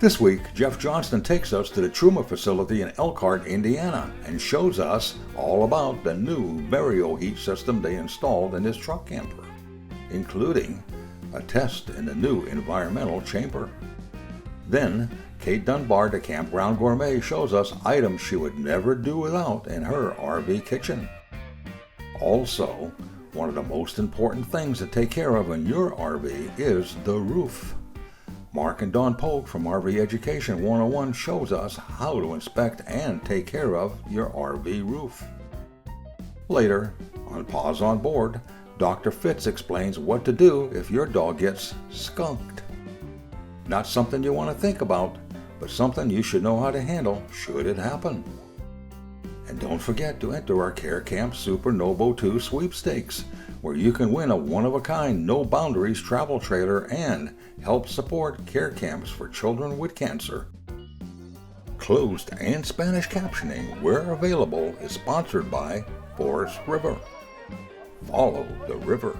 This week, Jeff Johnston takes us to the Truma facility in Elkhart, Indiana, and shows us all about the new VarioHeat system they installed in his truck camper, including a test in the new environmental chamber. Then, Kate Dunbar, the Campground Gourmet, shows us items she would never do without in her RV kitchen. Also, one of the most important things to take care of in your RV is the roof. Mark and Dawn Polk from RV Education 101 shows us how to inspect and take care of your RV roof. Later, on Paws on Board, Dr. Fitz explains what to do if your dog gets skunked. Not something you want to think about, but something you should know how to handle should it happen. And don't forget to enter our Care Camp Super Novo 2 sweepstakes, where you can win a one-of-a-kind No Boundaries travel trailer and help support care camps for children with cancer. Closed and Spanish captioning, where available, is sponsored by Forest River. Follow the river.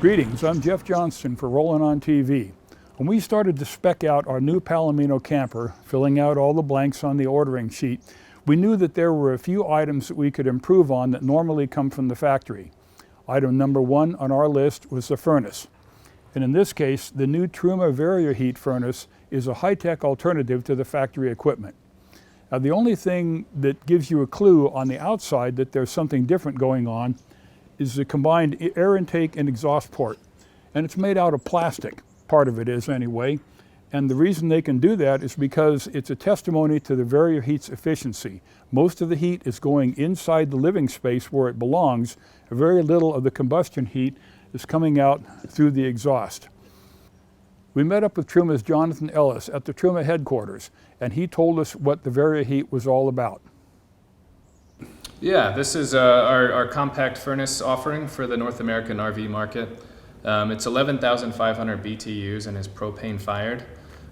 Greetings, I'm Jeff Johnston for Rollin on TV. When we started to spec out our new Palomino camper, filling out all the blanks on the ordering sheet, we knew that there were a few items that we could improve on that normally come from the factory. Item number one on our list was the furnace. And in this case, the new Truma VarioHeat furnace is a high-tech alternative to the factory equipment. Now, the only thing that gives you a clue on the outside that there's something different going on is the combined air intake and exhaust port. And it's made out of plastic. Part of it is anyway, and the reason they can do that is because it's a testimony to the VarioHeat's efficiency. Most of the heat is going inside the living space where it belongs. Very little of the combustion heat is coming out through the exhaust. We met up with Truma's Jonathan Ellis at the Truma headquarters, and he told us what the VarioHeat was all about. Yeah, this is our compact furnace offering for the North American RV market. It's 11,500 BTUs and is propane fired.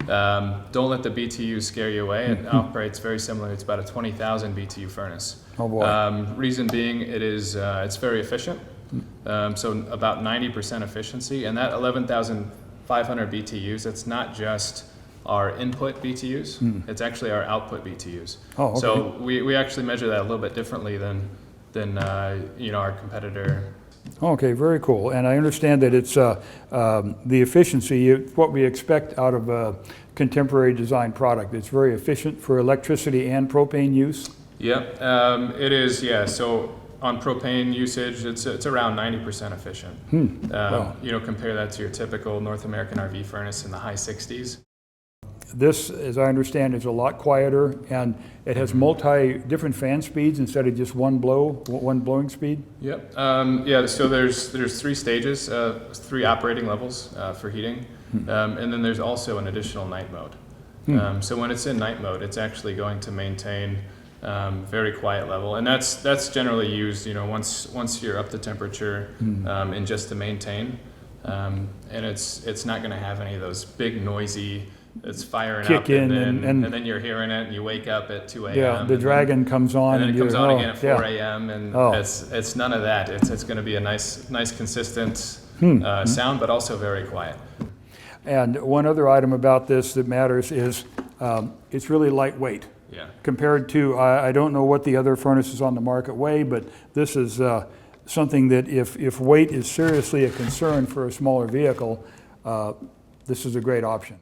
Don't let the BTUs scare you away. It operates very similar. It's about a 20,000 BTU furnace. Oh boy. Reason being, it's very efficient. So about 90% efficiency, and that 11,500 BTUs, it's not just our input BTUs, it's actually our output BTUs. Oh, okay. So we actually measure that a little bit differently than our competitor. Okay, very cool. And I understand that it's the efficiency, what we expect out of a contemporary design product. It's very efficient for electricity and propane use. Yep, it is. Yeah. So on propane usage, it's around 90% efficient. Wow. Compare that to your typical North American RV furnace in the high 60s. This, as I understand, is a lot quieter, and it has different fan speeds instead of just one blowing speed. Yep. So there's three stages, three operating levels for heating, and then there's also an additional night mode. So when it's in night mode, it's actually going to maintain very quiet level, and that's generally used, once you're up to temperature, and just to maintain, and it's not going to have any of those big noisy. It's firing Kick up, in and then you're hearing it, and you wake up at 2 a.m. Yeah, the dragon comes on, and then it comes on again at 4 yeah. a.m. and it's none of that. It's going to be a nice consistent sound, but also very quiet. And one other item about this that matters is it's really lightweight. Yeah. Compared to, I don't know what the other furnaces on the market weigh, but this is something that if weight is seriously a concern for a smaller vehicle, this is a great option.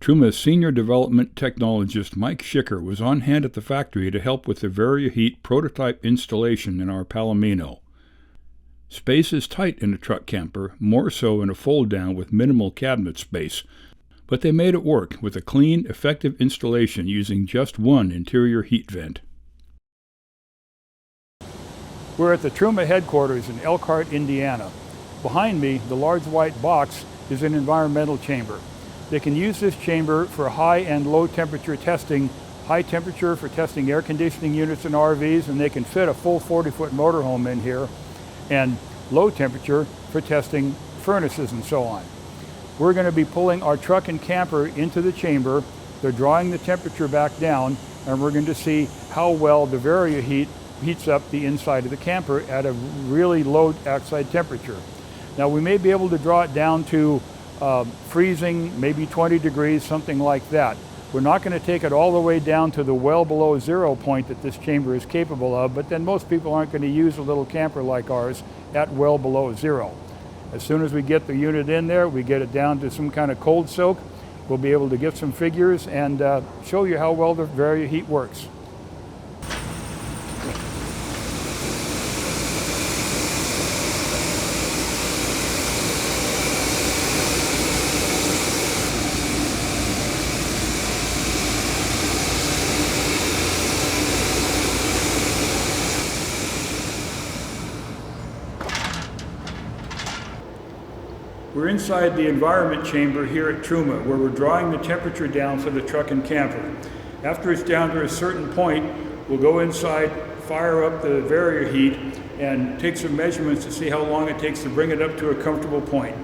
Truma's Senior Development Technologist Mike Schicker was on hand at the factory to help with the VarioHeat prototype installation in our Palomino. Space is tight in a truck camper, more so in a fold-down with minimal cabinet space, but they made it work with a clean, effective installation using just one interior heat vent. We're at the Truma headquarters in Elkhart, Indiana. Behind me, the large white box is an environmental chamber. They can use this chamber for high and low temperature testing, high temperature for testing air conditioning units in RVs, and they can fit a full 40-foot motorhome in here, and low temperature for testing furnaces and so on. We're going to be pulling our truck and camper into the chamber. They're drawing the temperature back down, and we're going to see how well the VarioHeat heats up the inside of the camper at a really low outside temperature. Now we may be able to draw it down to freezing, maybe 20 degrees, something like that. We're not going to take it all the way down to the well below 0 point that this chamber is capable of, but then most people aren't going to use a little camper like ours at well below 0. As soon as we get the unit in there, we get it down to some kind of cold soak, we'll be able to get some figures and show you how well the VarioHeat works. We're inside the environment chamber here at Truma, where we're drawing the temperature down for the truck and camper. After it's down to a certain point, we'll go inside, fire up the VarioHeat, and take some measurements to see how long it takes to bring it up to a comfortable point.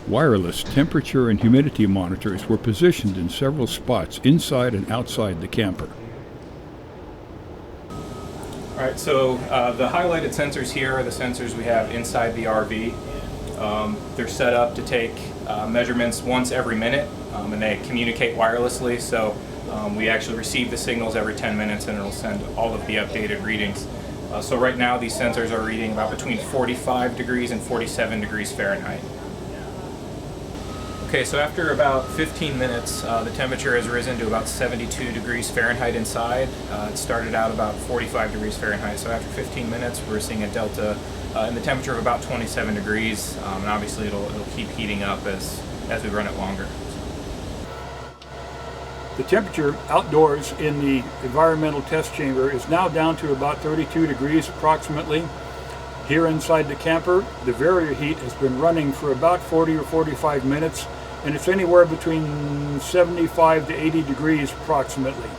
Wireless temperature and humidity monitors were positioned in several spots inside and outside the camper. All right, so the highlighted sensors here are the sensors we have inside the RV. They're set up to take measurements once every minute, and they communicate wirelessly, so we actually receive the signals every 10 minutes and it'll send all of the updated readings. So right now these sensors are reading about between 45 degrees and 47 degrees Fahrenheit. Okay, so after about 15 minutes, the temperature has risen to about 72 degrees Fahrenheit inside. It started out about 45 degrees Fahrenheit, so after 15 minutes we're seeing a delta in the temperature of about 27 degrees, and obviously it'll keep heating up as we run it longer. The temperature outdoors in the environmental test chamber is now down to about 32 degrees approximately. Here inside the camper, the VarioHeat has been running for about 40 or 45 minutes, and it's anywhere between 75 to 80 degrees approximately.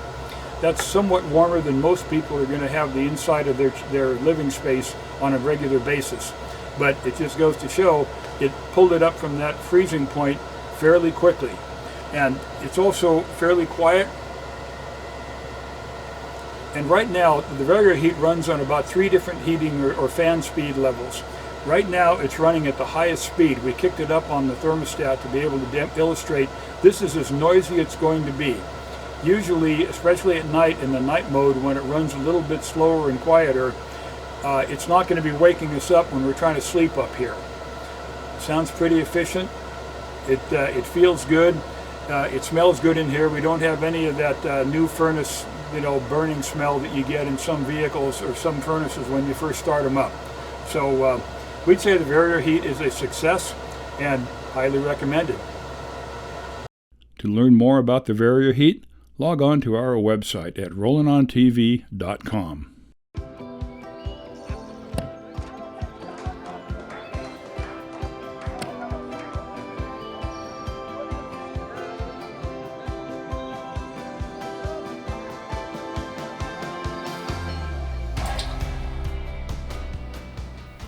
That's somewhat warmer than most people are going to have the inside of their living space on a regular basis. But it just goes to show it pulled it up from that freezing point fairly quickly. And it's also fairly quiet. And right now, the VarioHeat runs on about 3 different heating or fan speed levels. Right now, it's running at the highest speed. We kicked it up on the thermostat to be able to illustrate this is as noisy as it's going to be. Usually, especially at night in the night mode, when it runs a little bit slower and quieter, it's not going to be waking us up when we're trying to sleep up here. Sounds pretty efficient. It feels good. It smells good in here. We don't have any of that new furnace, burning smell that you get in some vehicles or some furnaces when you first start them up. So we'd say the VarioHeat is a success and highly recommended. To learn more about the VarioHeat, log on to our website at rollinontv.com.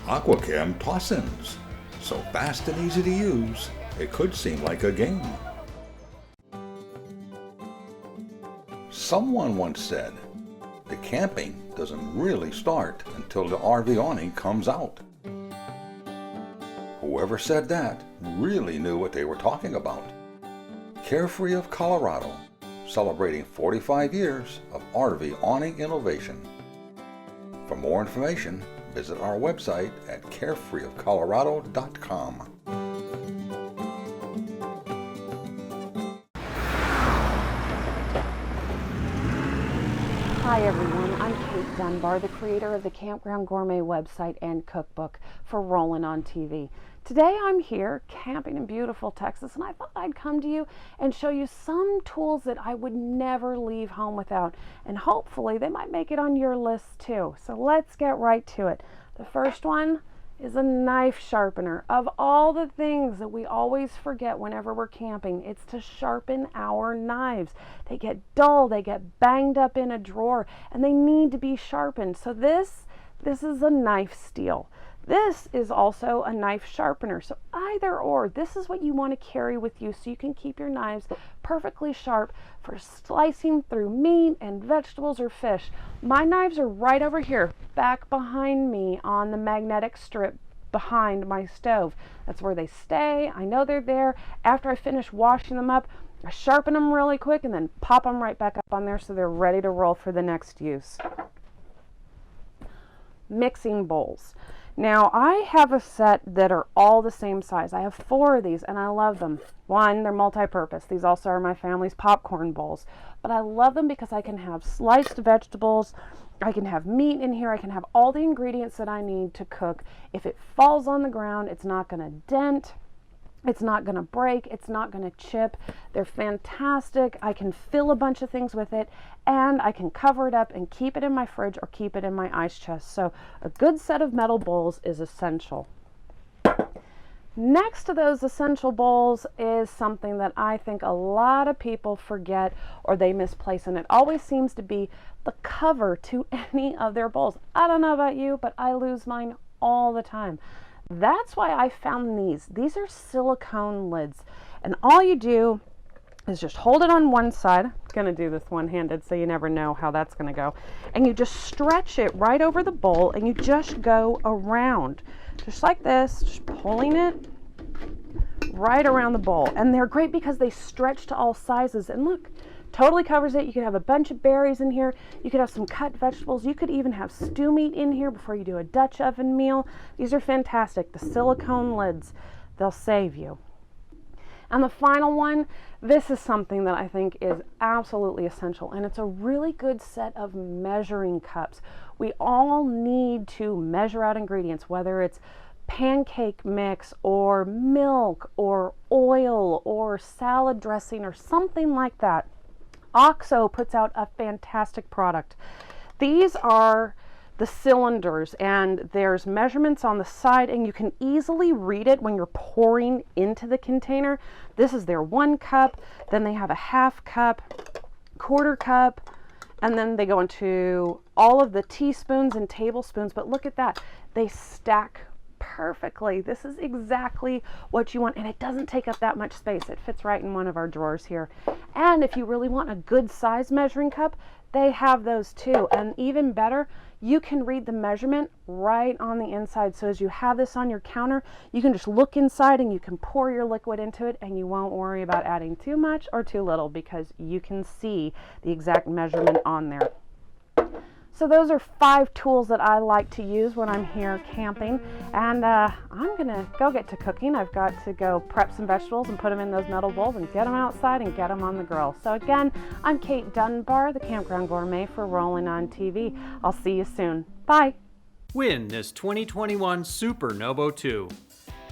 Aquachem toss-ins. So fast and easy to use, it could seem like a game. Someone once said, the camping doesn't really start until the RV awning comes out. Whoever said that really knew what they were talking about. Carefree of Colorado, celebrating 45 years of RV awning innovation. For more information, visit our website at carefreeofcolorado.com. Hi everyone, I'm Kate Dunbar, the creator of the Campground Gourmet website and cookbook for Rollin on TV. Today I'm here camping in beautiful Texas, and I thought I'd come to you and show you some tools that I would never leave home without, and hopefully they might make it on your list too. So let's get right to it. The first one is a knife sharpener. Of all the things that we always forget whenever we're camping, it's to sharpen our knives. They get dull, they get banged up in a drawer, and they need to be sharpened. So this is a knife steel. This is also a knife sharpener. So either or, this is what you want to carry with you so you can keep your knives perfectly sharp for slicing through meat and vegetables or fish. My knives are right over here, back behind me on the magnetic strip behind my stove. That's where they stay. I know they're there. After I finish washing them up, I sharpen them really quick and then pop them right back up on there so they're ready to roll for the next use. Mixing bowls. Now I have a set that are all the same size. I have 4 of these and I love them. One, they're multi-purpose. These also are my family's popcorn bowls. But I love them because I can have sliced vegetables, I can have meat in here, I can have all the ingredients that I need to cook. If it falls on the ground, it's not going to dent, it's not going to break, it's not going to chip. They're fantastic. I can fill a bunch of things with it, and I can cover it up and keep it in my fridge or keep it in my ice chest. So a good set of metal bowls is essential. Next to those essential bowls is something that I think a lot of people forget or they misplace, and it always seems to be the cover to any of their bowls. I don't know about you, but I lose mine all the time. That's why I found these. These are silicone lids, and all you do is just hold it on one side. I'm going to do this one-handed so you never know how that's going to go. And you just stretch it right over the bowl and you just go around. Just like this, just pulling it right around the bowl. And they're great because they stretch to all sizes. And look, totally covers it. You could have a bunch of berries in here. You could have some cut vegetables. You could even have stew meat in here before you do a Dutch oven meal. These are fantastic. The silicone lids, they'll save you. And the final one, this is something that I think is absolutely essential, and it's a really good set of measuring cups. We all need to measure out ingredients, whether it's pancake mix or milk or oil or salad dressing or something like that. OXO puts out a fantastic product. These are the cylinders, and there's measurements on the side, and you can easily read it when you're pouring into the container. This is their 1 cup, then they have a 1/2 cup, 1/4 cup, and then they go into all of the teaspoons and tablespoons. But look at that, they stack perfectly. This is exactly what you want, and it doesn't take up that much space. It fits right in one of our drawers here. And if you really want a good size measuring cup, they have those too. And even better, you can read the measurement right on the inside. So as you have this on your counter, you can just look inside and you can pour your liquid into it, and you won't worry about adding too much or too little because you can see the exact measurement on there. So those are 5 tools that I like to use when I'm here camping, and I'm gonna go get to cooking. I've got to go prep some vegetables and put them in those metal bowls and get them outside and get them on the grill. So again, I'm Kate Dunbar, the Campground Gourmet for Rollin on TV. I'll see you soon. Bye. Win this 2021 Super Nobo 2.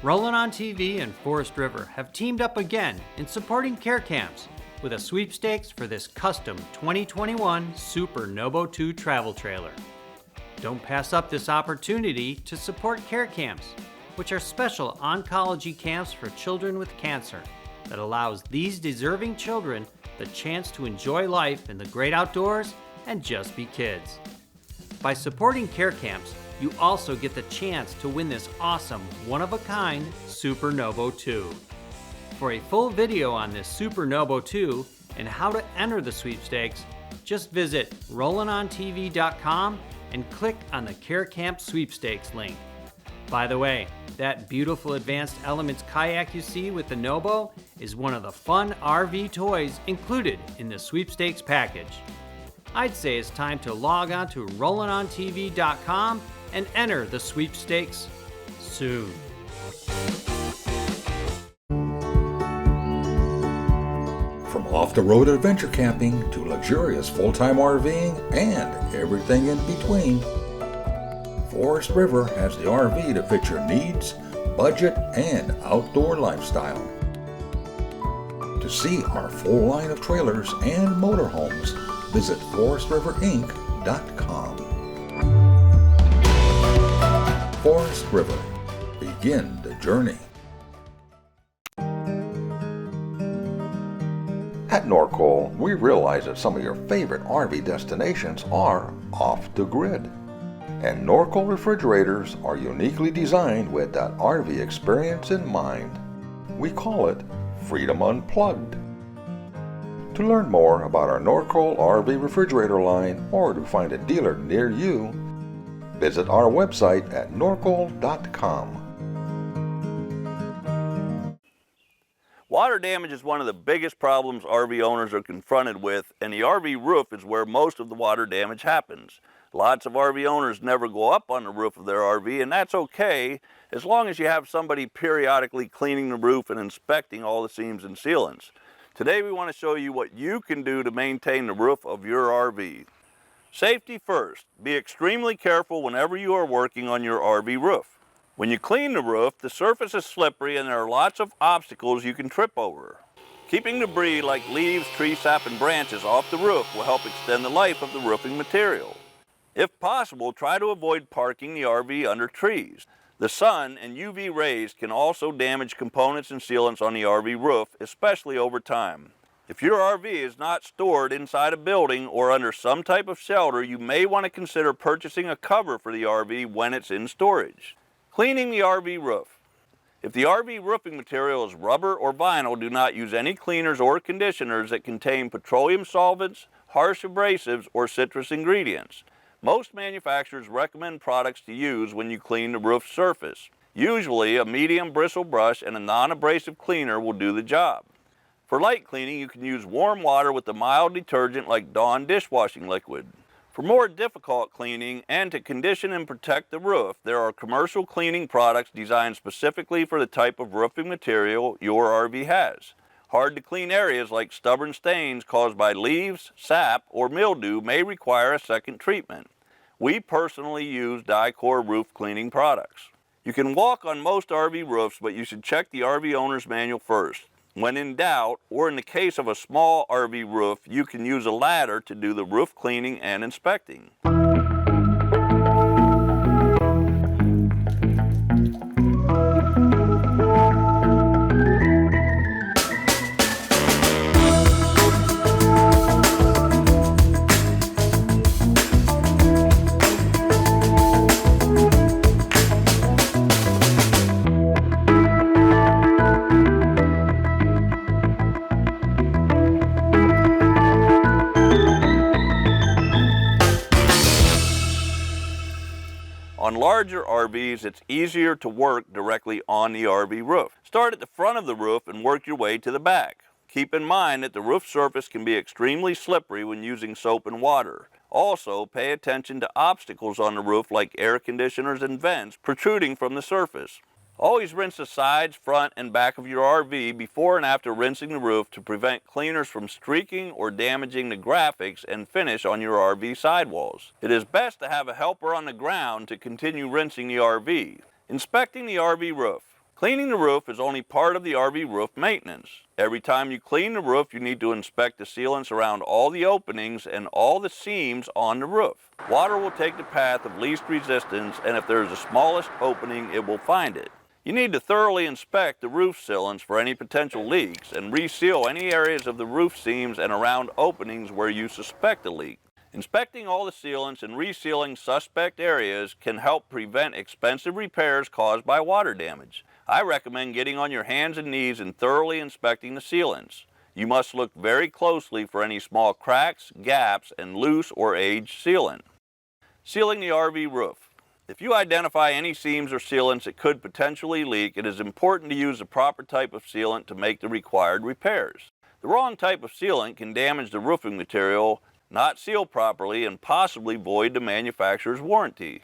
Rollin on TV and Forest River have teamed up again in supporting care camps with a sweepstakes for this custom 2021 Super Nobo 2 travel trailer. Don't pass up this opportunity to support care camps, which are special oncology camps for children with cancer that allows these deserving children the chance to enjoy life in the great outdoors and just be kids. By supporting care camps, you also get the chance to win this awesome one-of-a-kind Super Nobo 2. For a full video on this Super Nobo 2 and how to enter the sweepstakes, just visit rollinontv.com and click on the Care Camp Sweepstakes link. By the way, that beautiful Advanced Elements kayak you see with the Nobo is one of the fun RV toys included in the sweepstakes package. I'd say it's time to log on to rollinontv.com and enter the sweepstakes soon. From off-the-road adventure camping to luxurious full-time RVing and everything in between, Forest River has the RV to fit your needs, budget, and outdoor lifestyle. To see our full line of trailers and motorhomes, visit forestriverinc.com. Forest River. Begin the journey. At Norcol, we realize that some of your favorite RV destinations are off the grid. And Norcol refrigerators are uniquely designed with that RV experience in mind. We call it Freedom Unplugged. To learn more about our Norcol RV refrigerator line or to find a dealer near you, visit our website at norcol.com. Water damage is one of the biggest problems RV owners are confronted with, and the RV roof is where most of the water damage happens. Lots of RV owners never go up on the roof of their RV, and that's okay as long as you have somebody periodically cleaning the roof and inspecting all the seams and sealants. Today we want to show you what you can do to maintain the roof of your RV. Safety first. Be extremely careful whenever you are working on your RV roof. When you clean the roof, the surface is slippery and there are lots of obstacles you can trip over. Keeping debris like leaves, tree sap, and branches off the roof will help extend the life of the roofing material. If possible, try to avoid parking the RV under trees. The sun and UV rays can also damage components and sealants on the RV roof, especially over time. If your RV is not stored inside a building or under some type of shelter, you may want to consider purchasing a cover for the RV when it's in storage. Cleaning the RV roof. If the RV roofing material is rubber or vinyl, do not use any cleaners or conditioners that contain petroleum solvents, harsh abrasives, or citrus ingredients. Most manufacturers recommend products to use when you clean the roof surface. Usually, a medium bristle brush and a non-abrasive cleaner will do the job. For light cleaning, you can use warm water with a mild detergent like Dawn dishwashing liquid. For more difficult cleaning and to condition and protect the roof, there are commercial cleaning products designed specifically for the type of roofing material your RV has. Hard to clean areas like stubborn stains caused by leaves, sap, or mildew may require a second treatment. We personally use Dicor roof cleaning products. You can walk on most RV roofs, but you should check the RV owner's manual first. When in doubt, or in the case of a small RV roof, you can use a ladder to do the roof cleaning and inspecting. On larger RVs, it's easier to work directly on the RV roof. Start at the front of the roof and work your way to the back. Keep in mind that the roof surface can be extremely slippery when using soap and water. Also, pay attention to obstacles on the roof like air conditioners and vents protruding from the surface. Always rinse the sides, front, and back of your RV before and after rinsing the roof to prevent cleaners from streaking or damaging the graphics and finish on your RV sidewalls. It is best to have a helper on the ground to continue rinsing the RV. Inspecting the RV roof. Cleaning the roof is only part of the RV roof maintenance. Every time you clean the roof, you need to inspect the sealants around all the openings and all the seams on the roof. Water will take the path of least resistance, and if there is the smallest opening, it will find it. You need to thoroughly inspect the roof sealants for any potential leaks and reseal any areas of the roof seams and around openings where you suspect a leak. Inspecting all the sealants and resealing suspect areas can help prevent expensive repairs caused by water damage. I recommend getting on your hands and knees and thoroughly inspecting the sealants. You must look very closely for any small cracks, gaps, and loose or aged sealant. Sealing the RV roof. If you identify any seams or sealants that could potentially leak, it is important to use the proper type of sealant to make the required repairs. The wrong type of sealant can damage the roofing material, not seal properly, and possibly void the manufacturer's warranty.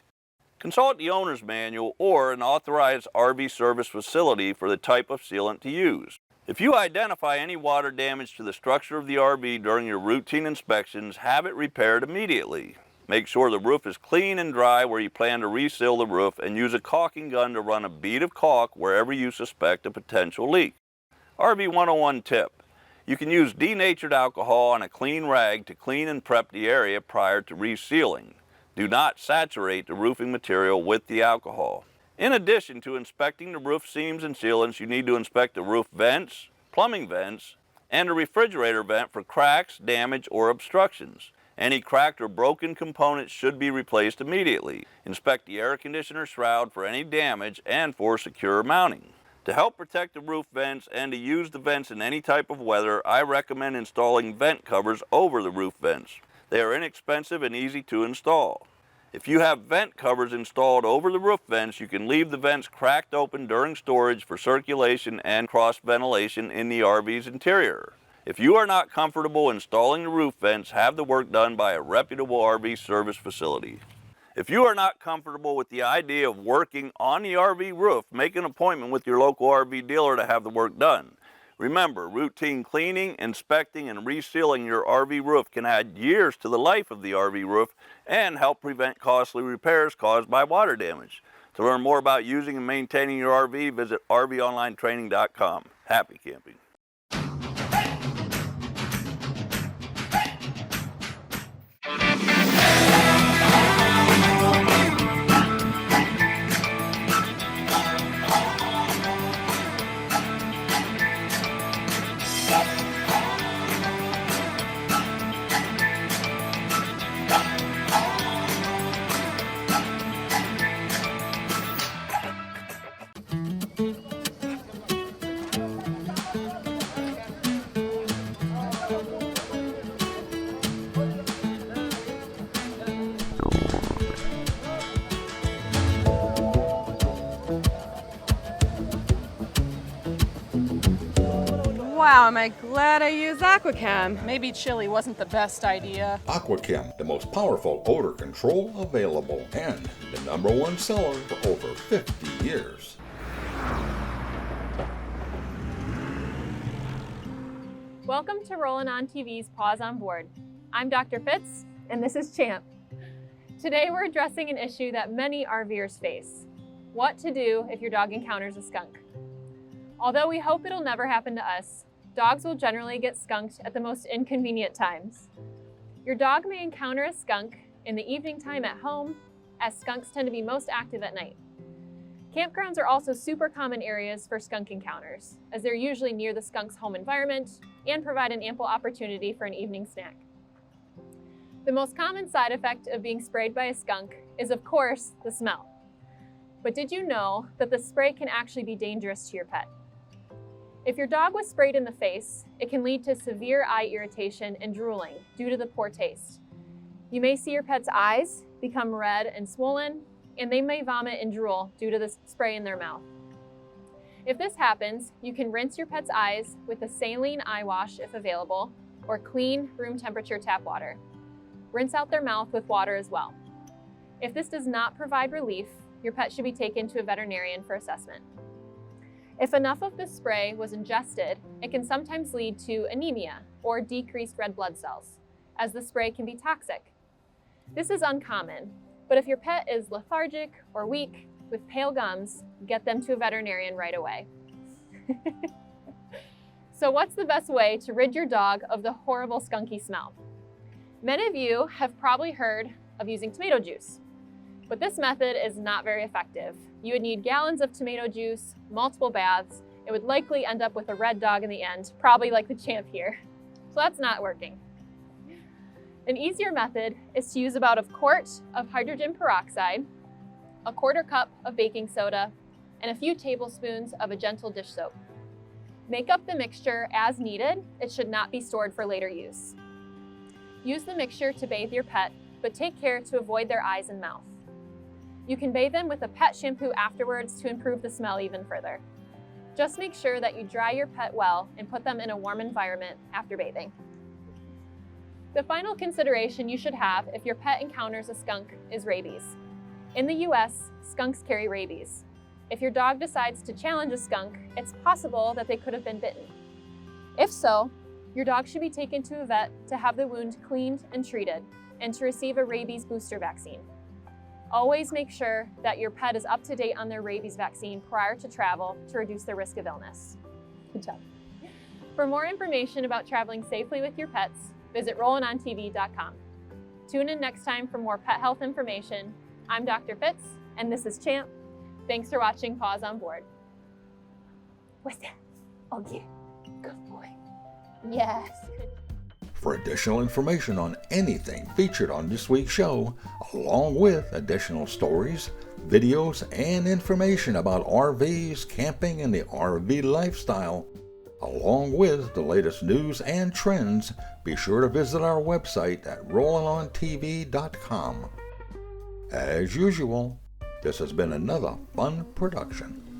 Consult the owner's manual or an authorized RV service facility for the type of sealant to use. If you identify any water damage to the structure of the RV during your routine inspections, have it repaired immediately. Make sure the roof is clean and dry where you plan to reseal the roof, and use a caulking gun to run a bead of caulk wherever you suspect a potential leak. RV 101 tip. You can use denatured alcohol on a clean rag to clean and prep the area prior to resealing. Do not saturate the roofing material with the alcohol. In addition to inspecting the roof seams and sealants, you need to inspect the roof vents, plumbing vents, and the refrigerator vent for cracks, damage, or obstructions. Any cracked or broken components should be replaced immediately. Inspect the air conditioner shroud for any damage and for secure mounting. To help protect the roof vents and to use the vents in any type of weather, I recommend installing vent covers over the roof vents. They are inexpensive and easy to install. If you have vent covers installed over the roof vents, you can leave the vents cracked open during storage for circulation and cross ventilation in the RV's interior. If you are not comfortable installing the roof vents, have the work done by a reputable RV service facility. If you are not comfortable with the idea of working on the RV roof, make an appointment with your local RV dealer to have the work done. Remember, routine cleaning, inspecting, and resealing your RV roof can add years to the life of the RV roof and help prevent costly repairs caused by water damage. To learn more about using and maintaining your RV, visit RVOnlineTraining.com. Happy camping. Wow, am I glad I used Aquachem. Maybe chili wasn't the best idea. Aquachem, the most powerful odor control available and the #1 seller for over 50 years. Welcome to Rollin on TV's Paws on Board. I'm Dr. Fitz, and this is Champ. Today we're addressing an issue that many RVers face: what to do if your dog encounters a skunk. Although we hope it'll never happen to us, dogs will generally get skunked at the most inconvenient times. Your dog may encounter a skunk in the evening time at home, as skunks tend to be most active at night. Campgrounds are also super common areas for skunk encounters, as they're usually near the skunk's home environment and provide an ample opportunity for an evening snack. The most common side effect of being sprayed by a skunk is, of course, the smell. But did you know that the spray can actually be dangerous to your pet? If your dog was sprayed in the face, it can lead to severe eye irritation and drooling due to the poor taste. You may see your pet's eyes become red and swollen, and they may vomit and drool due to the spray in their mouth. If this happens, you can rinse your pet's eyes with a saline eye wash if available, or clean room temperature tap water. Rinse out their mouth with water as well. If this does not provide relief, your pet should be taken to a veterinarian for assessment. If enough of the spray was ingested, it can sometimes lead to anemia or decreased red blood cells, as the spray can be toxic. This is uncommon, but if your pet is lethargic or weak with pale gums, get them to a veterinarian right away. So what's the best way to rid your dog of the horrible skunky smell? Many of you have probably heard of using tomato juice, but this method is not very effective. You would need gallons of tomato juice, multiple baths. It would likely end up with a red dog in the end, probably like the Champ here. So that's not working. An easier method is to use about a quart of hydrogen peroxide, a 1/4 cup of baking soda, and a few tablespoons of a gentle dish soap. Make up the mixture as needed. It should not be stored for later use. Use the mixture to bathe your pet, but take care to avoid their eyes and mouth. You can bathe them with a pet shampoo afterwards to improve the smell even further. Just make sure that you dry your pet well and put them in a warm environment after bathing. The final consideration you should have if your pet encounters a skunk is rabies. In the US, skunks carry rabies. If your dog decides to challenge a skunk, it's possible that they could have been bitten. If so, your dog should be taken to a vet to have the wound cleaned and treated, and to receive a rabies booster vaccine. Always make sure that your pet is up to date on their rabies vaccine prior to travel to reduce the risk of illness. Good job. For more information about traveling safely with your pets, visit RollinOnTV.com. Tune in next time for more pet health information. I'm Dr. Fitz, and this is Champ. Thanks for watching Paws on Board. What's that? Oh yeah, good boy. Yes. For additional information on anything featured on this week's show, along with additional stories, videos, and information about RVs, camping, and the RV lifestyle, along with the latest news and trends, be sure to visit our website at RollinOnTV.com. As usual, this has been another fun production.